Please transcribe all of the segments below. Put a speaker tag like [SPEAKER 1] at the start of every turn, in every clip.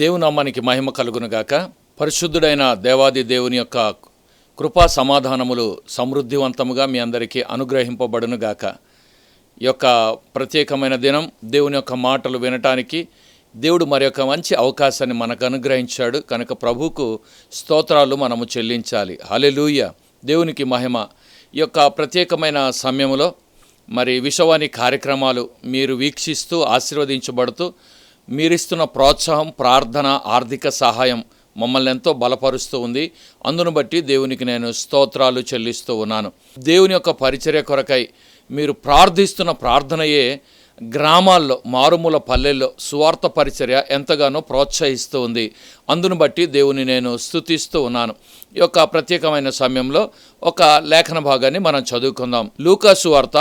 [SPEAKER 1] దేవునామానికి మహిమ కలుగునుగాక. పరిశుద్ధుడైన దేవాది దేవుని యొక్క కృపా సమాధానములు సమృద్ధివంతముగా మీ అందరికీ అనుగ్రహింపబడునుగాక. ఈ యొక్క ప్రత్యేకమైన దినం దేవుని యొక్క మాటలు వినటానికి దేవుడు మరి యొక్క మంచి అవకాశాన్ని మనకు అనుగ్రహించాడు కనుక ప్రభువుకు స్తోత్రాలు మనము చెల్లించాలి. హల్లెలూయా, దేవునికి మహిమ. ఈ యొక్క ప్రత్యేకమైన సమయంలో మరి విశ్వవాణి కార్యక్రమాలు మీరు వీక్షిస్తూ ఆశీర్వదించబడుతూ మీరిస్తున్న ప్రోత్సాహం, ప్రార్థన, ఆర్థిక సహాయం మమ్మల్ని ఎంతో బలపరుస్తూ ఉంది. అందును బట్టి దేవునికి నేను స్తోత్రాలు చెల్లిస్తూ ఉన్నాను. దేవుని యొక్క పరిచర్య కొరకై మీరు ప్రార్థిస్తున్న ప్రార్థనయే గ్రామాల్లో, మారుమూల పల్లెల్లో సువార్త పరిచర్య ఎంతగానో ప్రోత్సహిస్తూ ఉంది. అందును బట్టి దేవుని నేను స్తుతిస్తూ ఉన్నాను. ఈ యొక్క ప్రత్యేకమైన సమయంలో ఒక లేఖన భాగాన్ని మనం చదువుకుందాం. లూకా సువార్త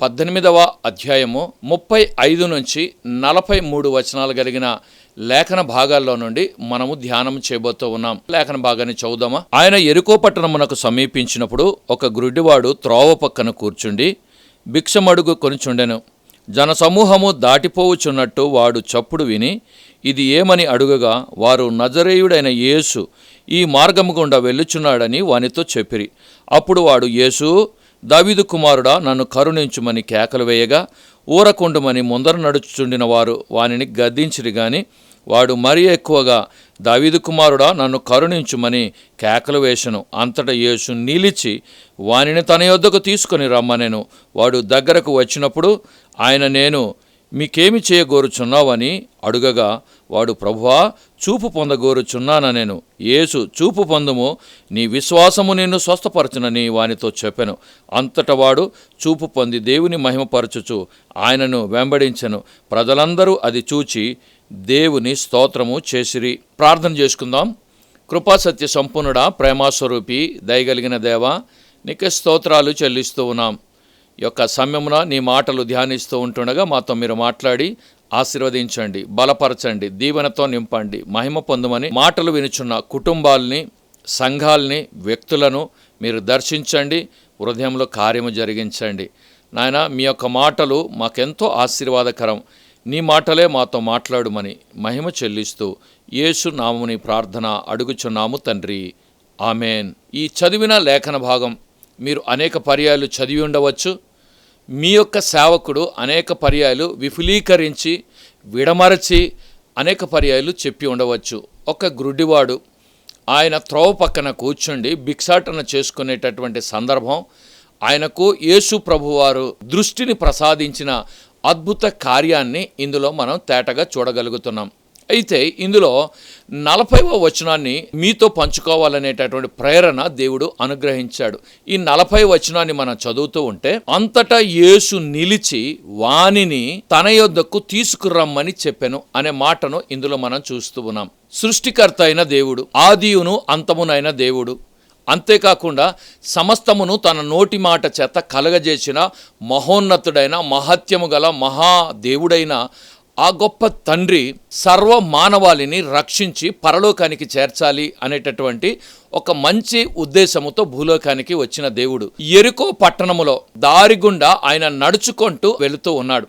[SPEAKER 1] 18వ అధ్యాయము 35 నుంచి 43 వచనాలు కలిగిన లేఖన భాగాల్లో నుండి మనము ధ్యానం చేయబోతూ ఉన్నాం. లేఖన భాగాన్ని చదువుదామా? ఆయన యెరికో పట్టణమునకు సమీపించినప్పుడు ఒక గుడ్డివాడు త్రోవ పక్కన కూర్చుండి భిక్షమడుగు కొనుచుండెను. జనసమూహము దాటిపోవుచున్నట్టు వాడు చప్పుడు విని ఇది ఏమని అడుగగా వారు నజరేయుడైన యేసు ఈ మార్గము గుండా వెళ్ళుచున్నాడని వానితో చెప్పిరి. అప్పుడు వాడు, యేసు, దావీదు కుమారుడా, నన్ను కరుణించుమని కేకలు వేయగా ఊరకుండుమని ముందర నడుచుచుండిన వారు వానిని గద్దించిరి గాని వాడు మరీ ఎక్కువగా, దావీదు కుమారుడా, నన్ను కరుణించుమని కేకలు వేసెను. అంతటా యేసు నిలిచి వానిని తన యొద్దకు తీసుకొని రమ్మనెను. వాడు దగ్గరకు వచ్చినప్పుడు ఆయన, నేను మీకేమి చేయగోరుచున్నావని అడుగగా వాడు, ప్రభువా, చూపు పొందగోరుచున్నానెను. యేసు, చూపు పొందుము, నీ విశ్వాసము నిన్ను స్వస్థపరచునని వానితో చెప్పెను. అంతటా వాడు చూపు పొంది దేవుని మహిమపరచుచు ఆయనను వెంబడించెను. ప్రజలందరూ అది చూచి దేవుని స్తోత్రము చేసిరి. ప్రార్థన చేసుకుందాం. కృపాసత్య సంపూర్ణుడా, ప్రేమాస్వరూపి, దయగలిగిన దేవా, నీకే స్తోత్రాలు చెల్లిస్తూ ఉన్నాం. ఈ యొక్క సమయమున నీ మాటలు ధ్యానిస్తూ ఉంటుండగా మాతో మీరు మాట్లాడి ఆశీర్వదించండి, బలపరచండి, దీవెనతో నింపండి, మహిమ పొందమని మాటలు వినుచున్న కుటుంబాలని, సంఘాలని, వ్యక్తులను మీరు దర్శించండి, హృదయంలో కార్యము జరిగించండి. నాయన, మీ యొక్క మాటలు మాకెంతో ఆశీర్వాదకరం. నీ మాటలే మాతో మాట్లాడుమని మహిమ చెల్లిస్తూ యేసు నామముని ప్రార్థన అడుగుచున్నాము తండ్రి, ఆమెన్. ఈ చదివిన లేఖన భాగం మీరు అనేక పర్యాయాలు చదివి ఉండవచ్చు. మీ యొక్క సేవకుడు అనేక పర్యాయాలు విఫులీకరించి, విడమరచి అనేక పర్యాయాలు చెప్పి ఉండవచ్చు. ఒక గుడ్డివాడు ఆయన త్రోవ పక్కన కూర్చుండి భిక్షాటన చేసుకునేటటువంటి సందర్భం ఆయనకు యేసు ప్రభువారు దృష్టిని ప్రసాదించిన అద్భుత కార్యాన్ని ఇందులో మనం తేటగా చూడగలుగుతున్నాం. అయితే ఇందులో 40వ వచనాన్ని మీతో పంచుకోవాలనేటటువంటి ప్రేరణ దేవుడు అనుగ్రహించాడు. ఈ 40వ వచనాన్ని మనం చదువుతూ ఉంటే, అంతటా యేసు నిలిచి వానిని తన యొద్దకు తీసుకురమ్మని చెప్పెను అనే మాటను ఇందులో మనం చూస్తూ ఉన్నాం. సృష్టికర్త అయిన దేవుడు, ఆదియును అంతమునైన దేవుడు, అంతేకాకుండా సమస్తమును తన నోటి మాట చేత కలగజేసిన మహోన్నతుడైన, మహత్యము గల మహాదేవుడైన ఆ గొప్ప తండ్రి సర్వ మానవాళిని రక్షించి పరలోకానికి చేర్చాలి అనేటటువంటి ఒక మంచి ఉద్దేశముతో భూలోకానికి వచ్చిన దేవుడు యెరికో పట్టణములో దారి గుండా ఆయన నడుచుకుంటూ వెళుతూ ఉన్నాడు.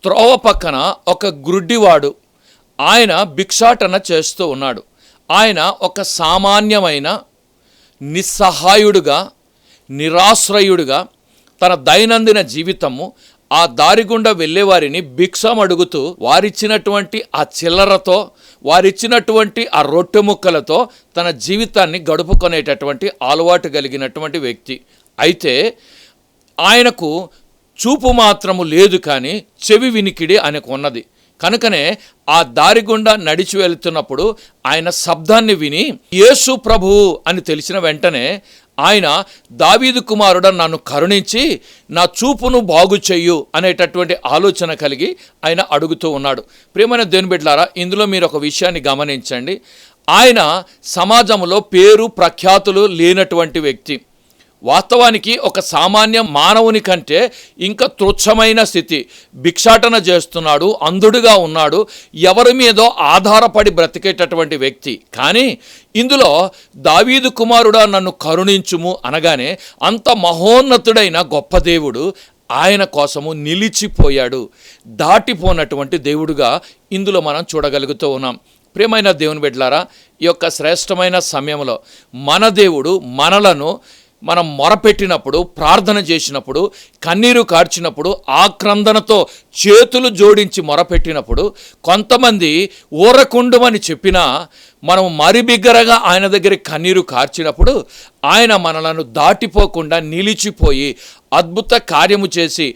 [SPEAKER 1] త్రోవ పక్కన ఒక గుడ్డివాడు ఆయన భిక్షాటన చేస్తూ ఉన్నాడు. ఆయన ఒక సామాన్యమైన నిస్సహాయుడుగా, నిరాశ్రయుడుగా తన దైనందిన జీవితము ఆ దారిగుండా వెళ్ళేవారిని భిక్షం అడుగుతూ వారిచ్చినటువంటి ఆ చిల్లరతో, వారిచ్చినటువంటి ఆ రొట్టె ముక్కలతో తన జీవితాన్ని గడుపుకునేటటువంటి అలవాటు కలిగినటువంటి వ్యక్తి. అయితే ఆయనకు చూపు మాత్రము లేదు, కానీ చెవి వినికిడి ఆయనకు ఉన్నది. కనుకనే ఆ దారిగుండా నడిచి వెళుతున్నప్పుడు ఆయన శబ్దాన్ని విని యేసు ప్రభువు అని తెలిసిన వెంటనే ఆయన, దావీదు కుమారుడా, నన్ను కరుణించి నా చూపును బాగు చెయ్యు అనేటటువంటి ఆలోచన కలిగి ఆయన అడుగుతూ ఉన్నాడు. ప్రియమైన దేవుని బిడ్డలారా, ఇందులో మీరు ఒక విషయాన్ని గమనించండి. ఆయన సమాజంలో పేరు ప్రఖ్యాతులు లేనటువంటి వ్యక్తి. వాస్తవానికి ఒక సామాన్య మానవుని కంటే ఇంకా తుచ్చమైన స్థితి. భిక్షాటన చేస్తున్నాడు, అంధుడుగా ఉన్నాడు, ఎవరి మీదో ఆధారపడి బ్రతికేటటువంటి వ్యక్తి. కానీ ఇందులో దావీదు కుమారుడా, నన్ను కరుణించుము అనగానే అంత మహోన్నతుడైన గొప్ప దేవుడు ఆయన కోసము నిలిచిపోయాడు. దాటిపోనటువంటి దేవుడుగా ఇందులో మనం చూడగలుగుతూ ఉన్నాం. ప్రియమైన దేవుని బిడ్డలారా, ఈ యొక్క శ్రేష్టమైన సమయంలో మన దేవుడు మనలను మనం మొరపెట్టినప్పుడు, ప్రార్థన చేసినప్పుడు, కన్నీరు కార్చినప్పుడు, ఆక్రందనతో చేతులు జోడించి మొరపెట్టినప్పుడు, కొంతమంది ఊరకుండమని చెప్పినా మనం మరి బిగ్గరగా ఆయన దగ్గర కన్నీరు కార్చినప్పుడు ఆయన మనలను దాటిపోకుండా నిలిచిపోయి అద్భుత కార్యము చేసి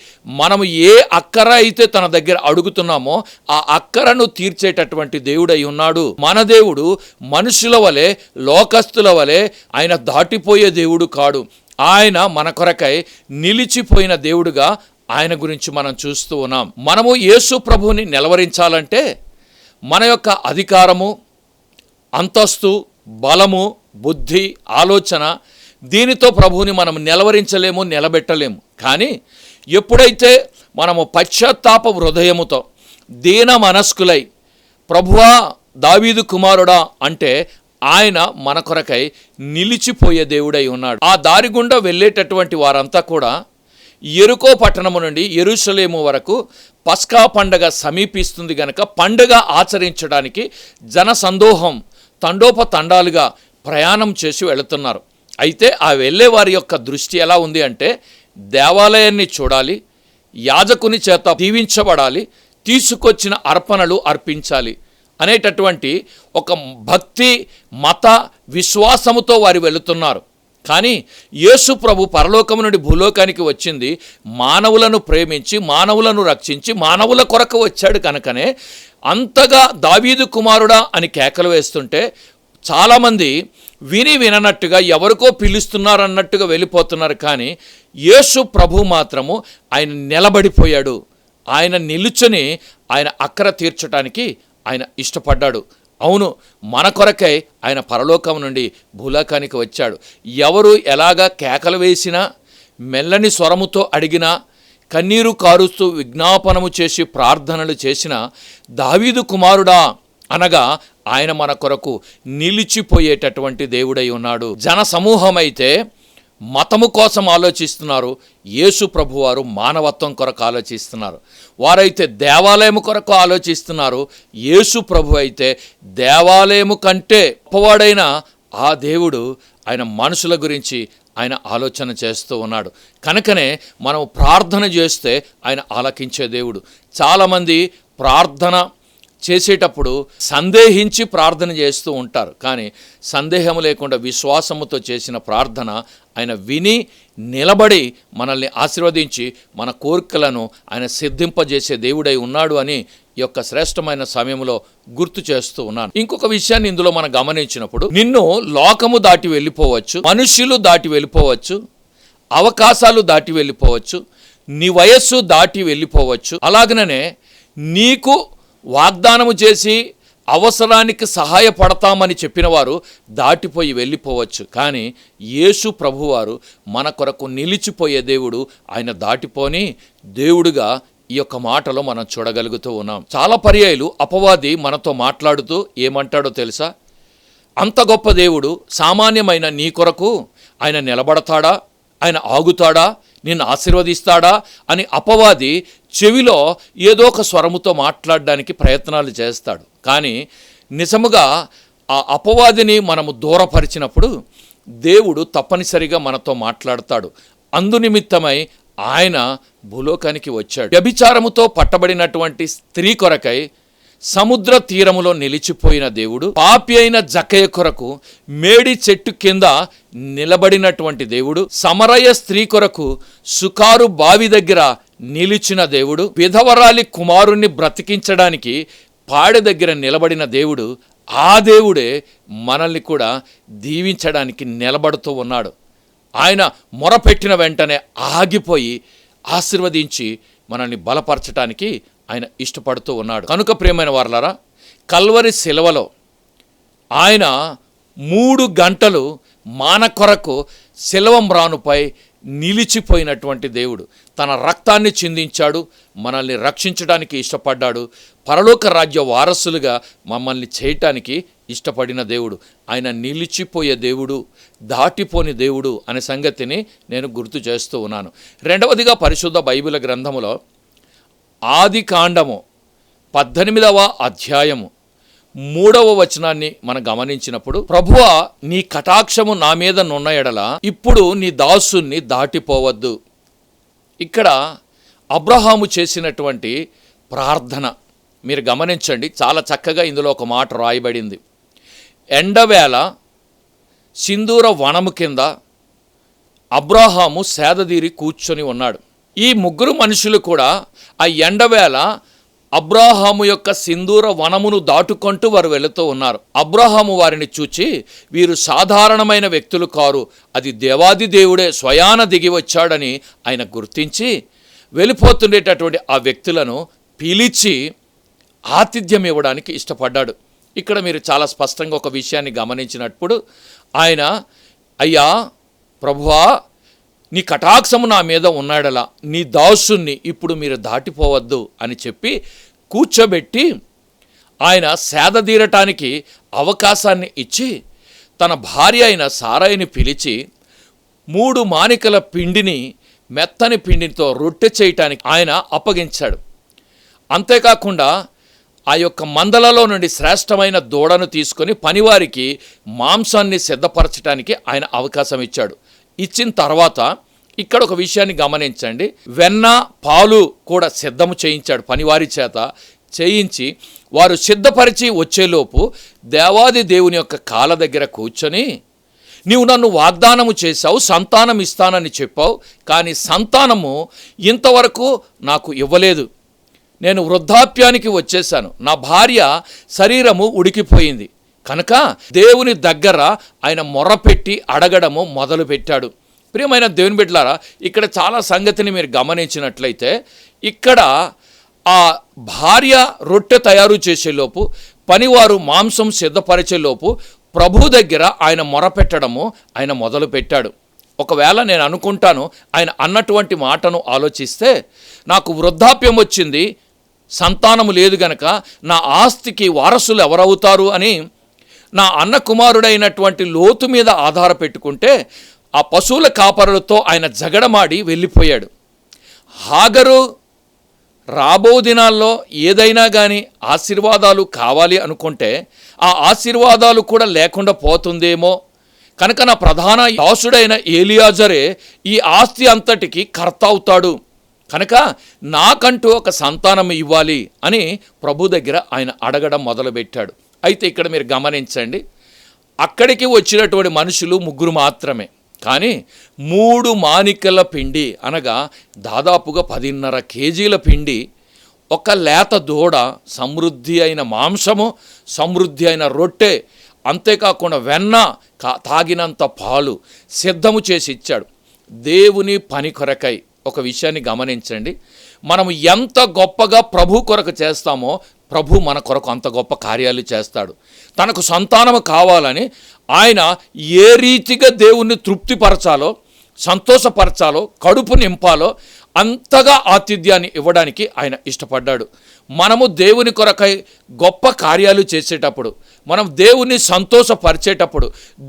[SPEAKER 1] మనము ఏ అక్కర అయితే తన దగ్గర అడుగుతున్నామో ఆ అక్కరను తీర్చేటటువంటి దేవుడై ఉన్నాడు. మన దేవుడు మనుషుల వలె, లోకస్తుల వలె ఆయన దాటిపోయే దేవుడు కాడు. ఆయన మన కొరకై నిలిచిపోయిన దేవుడుగా ఆయన గురించి మనం చూస్తూ ఉన్నాం. మనము యేసు ప్రభువుని నిలవరించాలంటే మన యొక్క అధికారము, అంతస్తు, బలము, బుద్ధి, ఆలోచన దీనితో ప్రభువుని మనం నిలవరించలేము, నిలబెట్టలేము. కానీ ఎప్పుడైతే మనము పశ్చాత్తాప హృదయముతో దీన మనస్కులై ప్రభువా దావీదు కుమారుడా అంటే ఆయన మన కొరకై నిలిచిపోయే దేవుడై ఉన్నాడు. ఆ దారి గుండా వెళ్ళేటటువంటి వారంతా కూడా యెరికో పట్టణము నుండి యెరూషలేము వరకు పస్కా పండగ సమీపిస్తుంది గనక పండగ ఆచరించడానికి జనసందోహం తండోపతండాలుగా ప్రయాణం చేసి వెళుతున్నారు. అయితే ఆ వెళ్ళే వారి యొక్క దృష్టి ఎలా ఉంది అంటే దేవాలయాన్ని చూడాలి, యాజకుని చేత దీవించబడాలి, తీసుకొచ్చిన అర్పణలు అర్పించాలి అనేటటువంటి ఒక భక్తి, మత విశ్వాసముతో వారు వెళుతున్నారు. కానీ యేసు ప్రభు పరలోకము నుండి భూలోకానికి వచ్చింది మానవులను ప్రేమించి, మానవులను రక్షించి, మానవుల కొరకు వచ్చాడు కనుకనే అంతగా దావీదు కుమారుడా అని కేకలు వేస్తుంటే చాలామంది విని విననట్టుగా ఎవరికో పిలుస్తున్నారన్నట్టుగా వెళ్ళిపోతున్నారు. కానీ యేసు ప్రభు మాత్రము ఆయన నిలబడిపోయాడు. ఆయన నిలుచుని ఆయన అక్కర తీర్చడానికి ఆయన ఇష్టపడ్డాడు. అవును, మన కొరకై ఆయన పరలోకం నుండి భూలోకానికి వచ్చాడు. ఎవరు ఎలాగా కేకలు వేసినా, మెల్లని స్వరముతో అడిగినా, కన్నీరు కారుస్తూ విజ్ఞాపనము చేసి ప్రార్థనలు చేసిన దావీదు కుమారుడా అనగా ఆయన మన కొరకు నిలిచిపోయేటటువంటి దేవుడై ఉన్నాడు. జన సమూహమైతే మతము కోసం ఆలోచిస్తున్నారు, యేసు ప్రభువారు మానవత్వం కొరకు ఆలోచిస్తున్నారు. వారైతే దేవాలయము కొరకు ఆలోచిస్తున్నారు, యేసు ప్రభు అయితే దేవాలయము కంటే గొప్పవాడైన ఆ దేవుడు ఆయన మనుషుల గురించి ఆయన ఆలోచన చేస్తూ ఉన్నాడు. కనుకనే మనం ప్రార్థన చేస్తే ఆయన ఆలకించే దేవుడు. చాలామంది ప్రార్థన చేసేటప్పుడు సందేహించి ప్రార్థన చేస్తూ ఉంటారు. కానీ సందేహం లేకుండా విశ్వాసముతో చేసిన ప్రార్థన ఆయన విని నిలబడి మనల్ని ఆశీర్వదించి మన కోరికలను ఆయన సిద్ధింపజేసే దేవుడై ఉన్నాడు అని ఈ యొక్క శ్రేష్టమైన సమయంలో గుర్తు చేస్తూ ఉన్నాను. ఇంకొక విషయాన్ని ఇందులో మనం గమనించినప్పుడు, నిన్ను లోకము దాటి వెళ్ళిపోవచ్చు, మనుష్యులు దాటి వెళ్ళిపోవచ్చు, అవకాశాలు దాటి వెళ్ళిపోవచ్చు, నీ వయస్సు దాటి వెళ్ళిపోవచ్చు. అలాగనే నీకు వాగ్దానము చేసి అవసరానికి సహాయపడతామని చెప్పిన వారు దాటిపోయి వెళ్ళిపోవచ్చు. కానీ యేసు ప్రభువారు మన కొరకు నిలిచిపోయే దేవుడు. ఆయన దాటిపోని దేవుడుగా ఈ యొక్క మాటలో మనం చూడగలుగుతూ ఉన్నాం. చాలా పర్యాయాలు అపవాది మనతో మాట్లాడుతూ ఏమంటాడో తెలుసా? అంత గొప్ప దేవుడు సామాన్యమైన నీ కొరకు ఆయన నిలబడతాడా? ఆయన ఆగుతాడా? నిన్ను ఆశీర్వదిస్తాడా అని అపవాది చెవిలో ఏదో ఒక స్వరముతో మాట్లాడడానికి ప్రయత్నాలు చేస్తాడు. కానీ నిజముగా ఆ అపవాదిని మనము దూరపరిచినప్పుడు దేవుడు తప్పనిసరిగా మనతో మాట్లాడతాడు. అందునిమిత్తమై ఆయన భూలోకానికి వచ్చాడు. వ్యభిచారముతో పట్టబడినటువంటి స్త్రీ కొరకై సముద్ర తీరములో నిలిచిపోయిన దేవుడు, పాపి అయిన జక్కయ్య కొరకు మేడి చెట్టు కింద నిలబడినటువంటి దేవుడు, సమరయ స్త్రీ కొరకు సుకారు బావి దగ్గర నిలిచిన దేవుడు, విధవరాలి కుమారుణ్ణి బ్రతికించడానికి పాడె దగ్గర నిలబడిన దేవుడు, ఆ దేవుడే మనల్ని కూడా దీవించడానికి నిలబడుతూ ఉన్నాడు. ఆయన మొరపెట్టిన వెంటనే ఆగిపోయి ఆశీర్వదించి మనల్ని బలపరచడానికి ఆయన ఇష్టపడుతూ ఉన్నాడు. కనుక ప్రియమైన వారలారా, కల్వరి శిలువలో ఆయన 3 గంటలు మాన కొరకు శిలువ మ్రానుపై నిలిచిపోయినటువంటి దేవుడు. తన రక్తాన్ని చిందించాడు, మనల్ని రక్షించడానికి ఇష్టపడ్డాడు, పరలోక రాజ్య వారసులుగా మమ్మల్ని చేయటానికి ఇష్టపడిన దేవుడు. ఆయన నిలిచిపోయే దేవుడు, దాటిపోని దేవుడు అనే సంగతిని నేను గుర్తు చేస్తూ ఉన్నాను. రెండవదిగా పరిశుద్ధ బైబిల్ గ్రంథములో ఆది కాండము 18వ అధ్యాయము 3వ వచనాన్ని మనం గమనించినప్పుడు, ప్రభువా నీ కటాక్షము నా మీద నున్న ఎడల ఇప్పుడు నీ దాసుని దాటిపోవద్దు. ఇక్కడ అబ్రహాము చేసినటువంటి ప్రార్థన మీరు గమనించండి, చాలా చక్కగా ఇందులో ఒక మాట రాయబడింది. ఎండవేళ సింధూర వనము కింద అబ్రహాము సేదదీరి కూర్చొని ఉన్నాడు. ఈ ముగ్గురు మనుషులు కూడా ఆ ఎండవేళ అబ్రహాము యొక్క సింధూర వనమును దాటుకుంటూ వారు వెళుతూ ఉన్నారు. అబ్రహాము వారిని చూచి, వీరు సాధారణమైన వ్యక్తులు కారు, అది దేవాది దేవుడే స్వయాన దిగి వచ్చాడని ఆయన గుర్తించి వెళ్ళిపోతుండేటటువంటి ఆ వ్యక్తులను పిలిచి ఆతిథ్యం ఇవ్వడానికి ఇష్టపడ్డాడు. ఇక్కడ మీరు చాలా స్పష్టంగా ఒక విషయాన్ని గమనించినప్పుడు, ఆయన అయ్యా ప్రభువా నీ కటాక్షము నా మీద ఉన్నాడలా నీ దాసుని ఇప్పుడు మీరు దాటిపోవద్దు అని చెప్పి కూర్చోబెట్టి ఆయన సేదదీరటానికి అవకాశాన్ని ఇచ్చి తన భార్య అయిన సారాయిని పిలిచి 3 మానికల పిండిని మెత్తని పిండితో రొట్టె చేయటానికి ఆయన అప్పగించాడు. అంతేకాకుండా ఆ యొక్క మందలలో నుండి శ్రేష్టమైన దూడను తీసుకొని పనివారికి మాంసాన్ని సిద్ధపరచడానికి ఆయన అవకాశం ఇచ్చాడు. ఇచ్చిన తర్వాత ఇక్కడ ఒక విషయాన్ని గమనించండి, వెన్న పాలు కూడా సిద్ధము చేయించాడు పనివారి చేత. చేయించి వారు సిద్ధపరిచి వచ్చేలోపు దేవాది దేవుని యొక్క కాళ్ళ దగ్గర కూర్చొని, నీవు నన్ను వాగ్దానము చేశావు, సంతానం ఇస్తానని చెప్పావు, కానీ సంతానము ఇంతవరకు నాకు ఇవ్వలేదు. నేను వృద్ధాప్యానికి వచ్చేసాను, నా భార్య శరీరము ఉడికిపోయింది. కనుక దేవుని దగ్గర ఆయన మొరపెట్టి అడగడము మొదలుపెట్టాడు. ప్రియమైన దేవుని బిడ్డలారా, ఇక్కడ చాలా సంగతిని మీరు గమనించినట్లయితే, ఇక్కడ ఆ భార్య రొట్టె తయారు చేసేలోపు, పనివారు మాంసం సిద్ధపరిచేలోపు ప్రభు దగ్గర ఆయన మొరపెట్టడము ఆయన మొదలుపెట్టాడు. ఒకవేళ నేను అనుకుంటాను, ఆయన అన్నటువంటి మాటను ఆలోచిస్తే, నాకు వృద్ధాప్యం వచ్చింది, సంతానము లేదు గనక నా ఆస్తికి వారసులు ఎవరవుతారు అని నా అన్న కుమారుడైనటువంటి లోతు మీద ఆధారపెట్టుకుంటే ఆ పశువుల కాపరులతో ఆయన జగడమాడి వెళ్ళిపోయాడు. హాగరు రాబో దినాల్లో ఏదైనా కానీ ఆశీర్వాదాలు కావాలి అనుకుంటే ఆ ఆశీర్వాదాలు కూడా లేకుండా పోతుందేమో, కనుక నా ప్రధాన దాసుడైన ఏలియాజరే ఈ ఆస్తి అంతటికి కర్త అవుతాడు, కనుక నాకంటూ ఒక సంతానం ఇవ్వాలి అని ప్రభు దగ్గర ఆయన అడగడం మొదలుపెట్టాడు. అయితే ఇక్కడ మీరు గమనించండి, అక్కడికి వచ్చినటువంటి మనుషులు 3 మాత్రమే, కానీ 3 మానికల పిండి అనగా దాదాపుగా 10.5 కేజీల పిండి, ఒక లేత దూడ, సమృద్ధి అయిన మాంసము, సమృద్ధి అయిన రొట్టె, అంతేకాకుండా వెన్న, తాగినంత పాలు సిద్ధము చేసి ఇచ్చాడు. దేవుని పని కొరకై ఒక విషయాన్ని గమనించండి, మనము ఎంత గొప్పగా ప్రభు కొరకు చేస్తామో ప్రభు మన కొరకు అంత గొప్ప కార్యాలు చేస్తాడు. తనకు సంతానము కావాలని ఆయన ఏ రీతిగా దేవుణ్ణి తృప్తిపరచాలో, సంతోషపరచాలో, కడుపు నింపాలో అంతగా ఆతిథ్యాన్ని ఇవ్వడానికి ఆయన ఇష్టపడ్డాడు. మనము దేవుని కొరకై గొప్ప కార్యాలు చేసేటప్పుడు, మనం దేవుని సంతోషపరిచేటప్పుడు,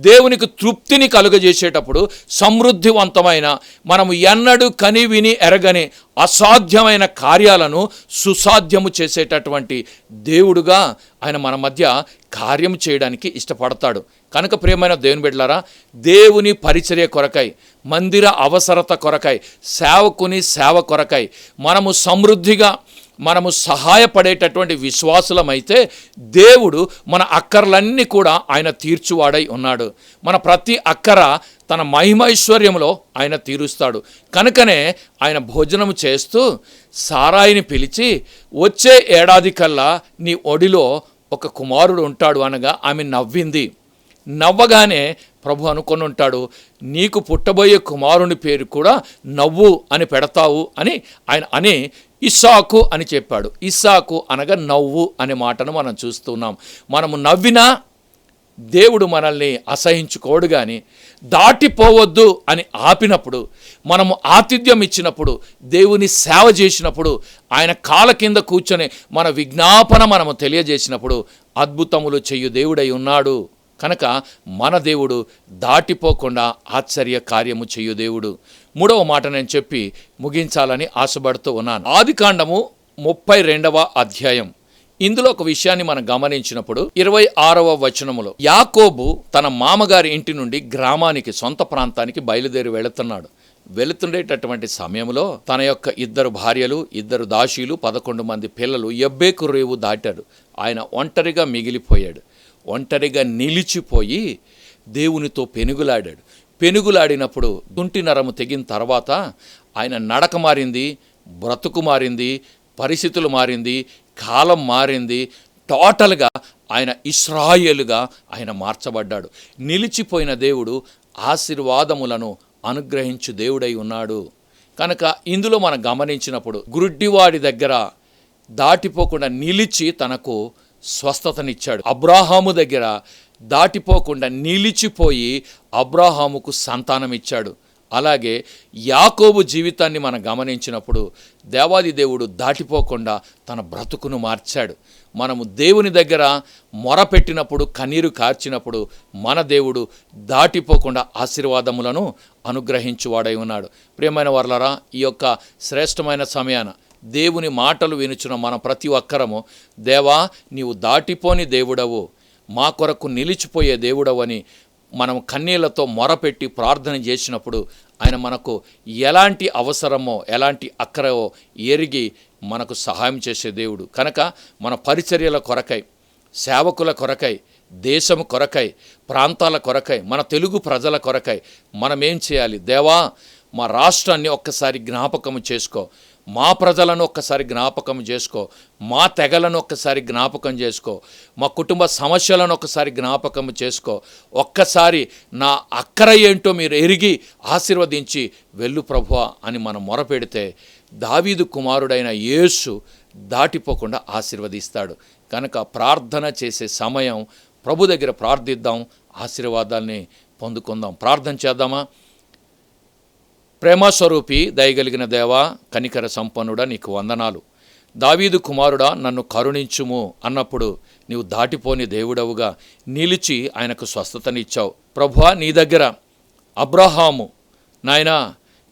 [SPEAKER 1] దేవునికి తృప్తిని కలుగజేసేటప్పుడు, సమృద్ధివంతమైన, మనము ఎన్నడూ కని విని ఎరగని అసాధ్యమైన కార్యాలను సుసాధ్యము చేసేటటువంటి దేవుడుగా ఆయన మన మధ్య కార్యం చేయడానికి ఇష్టపడతాడు. కనుక ప్రియమైన దేవుని బిడ్డలారా, దేవుని పరిచర్య కొరకై, మందిర అవసరత కొరకై, సేవకుని సేవ కొరకై మనము సమృద్ధిగా మనము సహాయపడేటటువంటి విశ్వాసులమైతే దేవుడు మన అక్కర్లన్నీ కూడా ఆయన తీర్చువాడై ఉన్నాడు. మన ప్రతి అక్కర తన మహిమైశ్వర్యంలో ఆయన తీరుస్తాడు. కనుకనే ఆయన భోజనం చేస్తూ సారాయిని పిలిచి, వచ్చే ఏడాది కల్లా నీ ఒడిలో ఒక కుమారుడు ఉంటాడు అనగా ఆమె నవ్వింది. నవ్వగానే ప్రభు అనుకొని ఉంటాడు, నీకు పుట్టబోయే కుమారుని పేరు కూడా నవ్వు అని పెడతావు అని ఆయన అని ఇస్సాకు అని చెప్పాడు. ఇస్సాకు అనగా నవ్వు అనే మాటను మనం చూస్తున్నాం. మనము నవ్వినా దేవుడు మనల్ని అసహించుకోడు, కానీ దాటిపోవద్దు అని ఆపినప్పుడు, మనము ఆతిథ్యం ఇచ్చినప్పుడు, దేవుని సేవ చేసినప్పుడు, ఆయన కాళ్ళ కింద కూర్చొని మన విజ్ఞాపన మనము తెలియజేసినప్పుడు అద్భుతములు చేయు దేవుడై ఉన్నాడు. కనుక మన దేవుడు దాటిపోకుండా ఆశ్చర్య కార్యము చేయు దేవుడు. 3వ మాట నేను చెప్పి ముగించాలని ఆశపడుతూ ఉన్నాను. ఆదికాండము 32వ అధ్యాయం ఇందులో ఒక విషయాన్ని మనం గమనించినప్పుడు 26వ వచనములో యాకోబు తన మామగారి ఇంటి నుండి గ్రామానికి, సొంత ప్రాంతానికి బయలుదేరి వెళుతుండేటటువంటి సమయంలో తన యొక్క 2 భార్యలు, 2 దాసీలు, 11 మంది పిల్లలు ఎబ్బేకు రేవు దాటాడు. ఆయన ఒంటరిగా మిగిలిపోయాడు. ఒంటరిగా నిలిచిపోయి దేవునితో పెనుగులాడినప్పుడు తుంటి నరము తెగిన తర్వాత ఆయన నడక మారింది, బ్రతుకు మారింది, పరిస్థితులు మారింది, కాలం మారింది. టోటల్గా ఆయన ఇశ్రాయేలుగా ఆయన మార్చబడ్డాడు. నిలిచిపోయిన దేవుడు ఆశీర్వాదములను అనుగ్రహించు దేవుడై ఉన్నాడు. కనుక ఇందులో మనం గమనించినప్పుడు గురుడ్డివాడి దగ్గర దాటిపోకుండా నిలిచి తనకు స్వస్థతనిచ్చాడు. అబ్రాహాము దగ్గర దాటిపోకుండా నిలిచిపోయి అబ్రాహాముకు సంతానం ఇచ్చాడు. అలాగే యాకోబు జీవితాన్ని మనం గమనించినప్పుడు దేవాది దేవుడు దాటిపోకుండా తన బ్రతుకును మార్చాడు. మనము దేవుని దగ్గర మొరపెట్టినప్పుడు, కన్నీరు కార్చినప్పుడు మన దేవుడు దాటిపోకుండా ఆశీర్వాదములను అనుగ్రహించువాడై ఉన్నాడు. ప్రియమైన వారలారా, ఈ యొక్క శ్రేష్టమైన సమయాన దేవుని మాటలు వినుచున్న మన ప్రతి ఒక్కరము, దేవా నీవు దాటిపోని దేవుడవు, మా కొరకు నిలిచిపోయే దేవుడవని మనం కన్నీళ్లతో మొరపెట్టి ప్రార్థన చేసినప్పుడు ఆయన మనకు ఎలాంటి అవసరమో, ఎలాంటి అక్కరో ఎరిగి మనకు సహాయం చేసే దేవుడు. కనుక మన పరిచర్యల కొరకై, సేవకుల కొరకై, దేశం కొరకై, ప్రాంతాల కొరకై, మన తెలుగు ప్రజల కొరకై మనమేం చేయాలి? దేవా, మా రాష్ట్రాన్ని ఒక్కసారి జ్ఞాపకం చేసుకో, మా ప్రజలను ఒక్కసారి జ్ఞాపకం చేసుకో, మా తెగలను ఒక్కసారి జ్ఞాపకం చేసుకో, మా కుటుంబ సమస్యలను ఒక్కసారి జ్ఞాపకం చేసుకో, ఒక్కసారి నా అక్కర ఏంటో మీరు ఎరిగి ఆశీర్వదించి వెళ్ళు ప్రభువా అని మనం మొరపెడితే దావీదు కుమారుడైన యేసు దాటిపోకుండా ఆశీర్వదిస్తాడు. కనుక ప్రార్థన చేసే సమయం ప్రభు దగ్గర ప్రార్థిద్దాం, ఆశీర్వాదాల్ని పొందుకుందాం. ప్రార్థన చేద్దామా? ప్రేమస్వరూపి, దయగలిగిన దేవా, కనికర సంపన్నుడా, నీకు వందనాలు. దావీదు కుమారుడా, నన్ను కరుణించుము అన్నప్పుడు నీవు దాటిపోని దేవుడవుగా నిలిచి ఆయనకు స్వస్థతనిచ్చావు. ప్రభువా, నీ దగ్గర అబ్రహాము, నాయనా,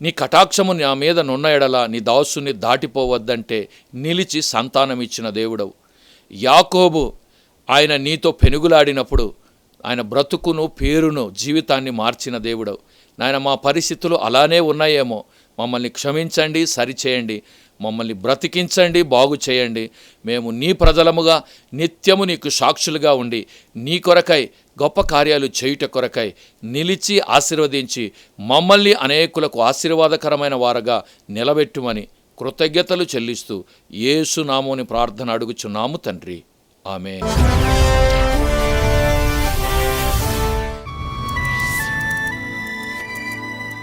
[SPEAKER 1] నీ కటాక్షము నా మీద నున్న ఎడల నీ దాసుని దాటిపోవద్దంటే నిలిచి సంతానం ఇచ్చిన దేవుడవు. యాకోబు, ఆయన నీతో పెనుగులాడినప్పుడు ఆయన బ్రతుకును, పేరును, జీవితాన్ని మార్చిన దేవుడవు. నాయన, మా పరిస్థితులు అలానే ఉన్నాయేమో, మమ్మల్ని క్షమించండి, సరిచేయండి, మమ్మల్ని బ్రతికించండి, బాగు చేయండి. మేము నీ ప్రజలముగా నిత్యము నీకు సాక్షులుగా ఉండి నీ కొరకై గొప్ప కార్యాలు చేయుట కొరకై నిలిచి ఆశీర్వదించి మమ్మల్ని అనేకులకు ఆశీర్వాదకరమైన వారుగా నిలబెట్టుమని కృతజ్ఞతలు చెల్లిస్తూ యేసు నామముని ప్రార్థన అడుగుచున్నాము తండ్రి. ఆమేన్.